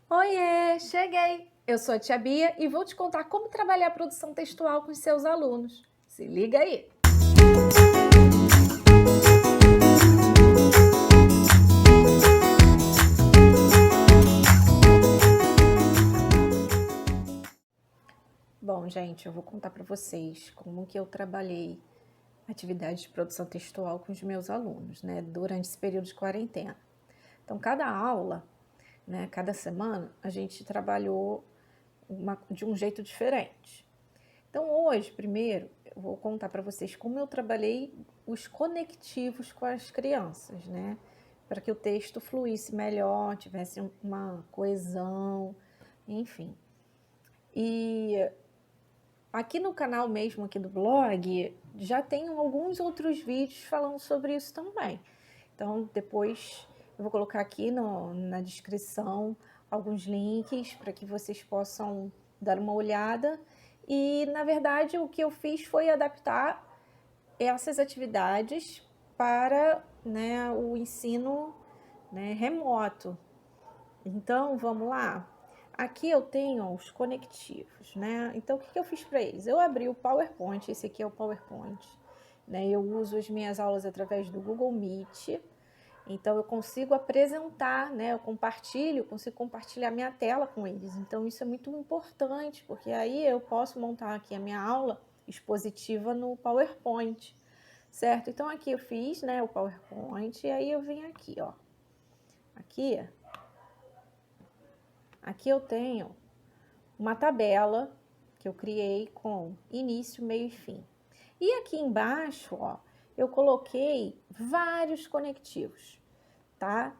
Oiê, cheguei! Eu sou a Tia Bia e vou te contar como trabalhar a produção textual com os seus alunos. Se liga aí! Bom, gente, eu vou contar para vocês como que eu trabalhei atividades de produção textual com os meus alunos, né, durante esse período de quarentena. Então, cada aula, né, cada semana, a gente trabalhou de um jeito diferente. Então, hoje, primeiro, eu vou contar para vocês como eu trabalhei os conectivos com as crianças, né? Para que o texto fluísse melhor, tivesse uma coesão, enfim. E aqui no canal mesmo, aqui do blog, já tem alguns outros vídeos falando sobre isso também. Então, depois eu vou colocar aqui na descrição alguns links para que vocês possam dar uma olhada. E, na verdade, o que eu fiz foi adaptar essas atividades para, né, o ensino, né, remoto. Então, vamos lá. Aqui eu tenho os conectivos, né? Então, o que eu fiz para eles? Eu abri o PowerPoint, esse aqui é o PowerPoint, né? Eu uso as minhas aulas através do Google Meet, então eu consigo apresentar, né? Eu consigo compartilhar minha tela com eles. Então, isso é muito importante, porque aí eu posso montar aqui a minha aula expositiva no PowerPoint, certo? Então, aqui eu fiz, né, o PowerPoint, e aí eu vim aqui, ó. Aqui eu tenho uma tabela que eu criei com início, meio e fim. E aqui embaixo, ó, eu coloquei vários conectivos, tá?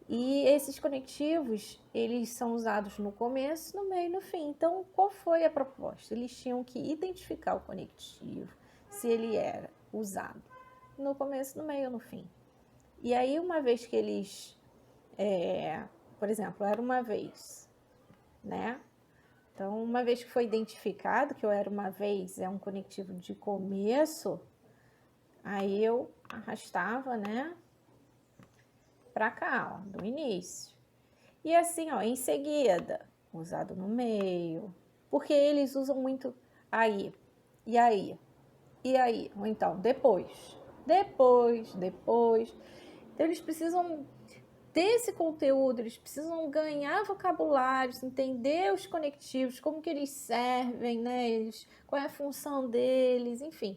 E esses conectivos, eles são usados no começo, no meio e no fim. Então, qual foi a proposta? Eles tinham que identificar o conectivo, se ele era usado no começo, no meio ou no fim. E aí, uma vez que eles, por exemplo, era uma vez, né? Então, uma vez que foi identificado que eu era uma vez, é um conectivo de começo, aí eu arrastava, né, para cá, ó, do início. E assim, ó, em seguida, usado no meio, porque eles usam muito aí, e aí, e aí, ou então depois, depois. Então, eles precisam ter esse conteúdo, eles precisam ganhar vocabulários, entender os conectivos, como que eles servem, né? Qual é a função deles, enfim.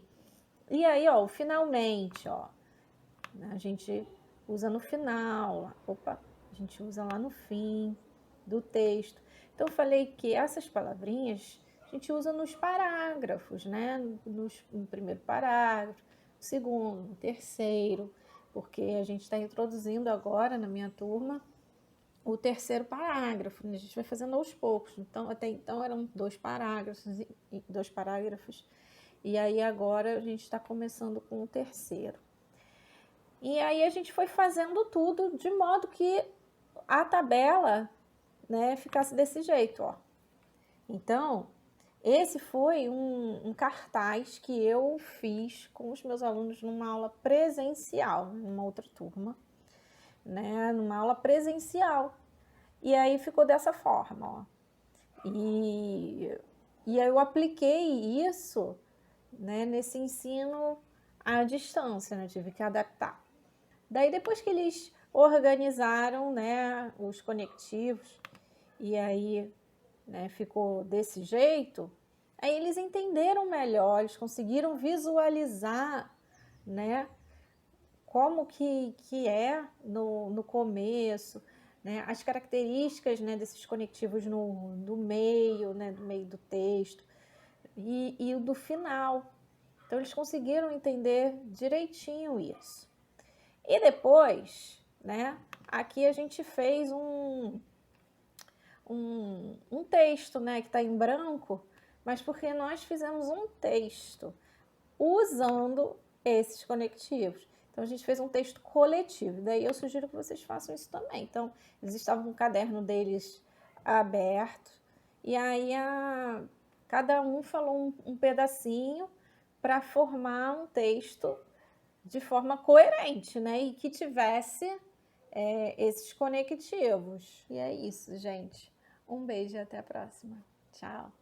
E aí, ó, finalmente, ó, a gente usa no final, a gente usa lá no fim do texto. Então, eu falei que essas palavrinhas a gente usa nos parágrafos, né? No primeiro parágrafo, no segundo, no terceiro, porque a gente está introduzindo agora na minha turma o terceiro parágrafo, né? A gente vai fazendo aos poucos. Então, até então eram dois parágrafos, e aí agora a gente está começando com o terceiro. E aí a gente foi fazendo tudo de modo que a tabela, né, ficasse desse jeito, ó. Então, esse foi um cartaz que eu fiz com os meus alunos numa aula presencial, numa outra turma, né, numa aula presencial. E aí ficou dessa forma, ó. E aí eu apliquei isso, né, nesse ensino à distância, né, eu tive que adaptar. Daí, depois que eles organizaram, né, os conectivos, e aí, né, ficou desse jeito, aí eles entenderam melhor, eles conseguiram visualizar, né, como que é no começo, né, as características, né, desses conectivos no meio, né, do meio do texto, e o do final. Então, eles conseguiram entender direitinho isso. E depois, né, aqui a gente fez um texto, né, que está em branco, mas porque nós fizemos um texto usando esses conectivos. Então, a gente fez um texto coletivo. Daí eu sugiro que vocês façam isso também. Então, eles estavam com o caderno deles aberto, e aí cada um falou um pedacinho para formar um texto de forma coerente, né? E que tivesse esses conectivos. E é isso, gente. Um beijo e até a próxima. Tchau!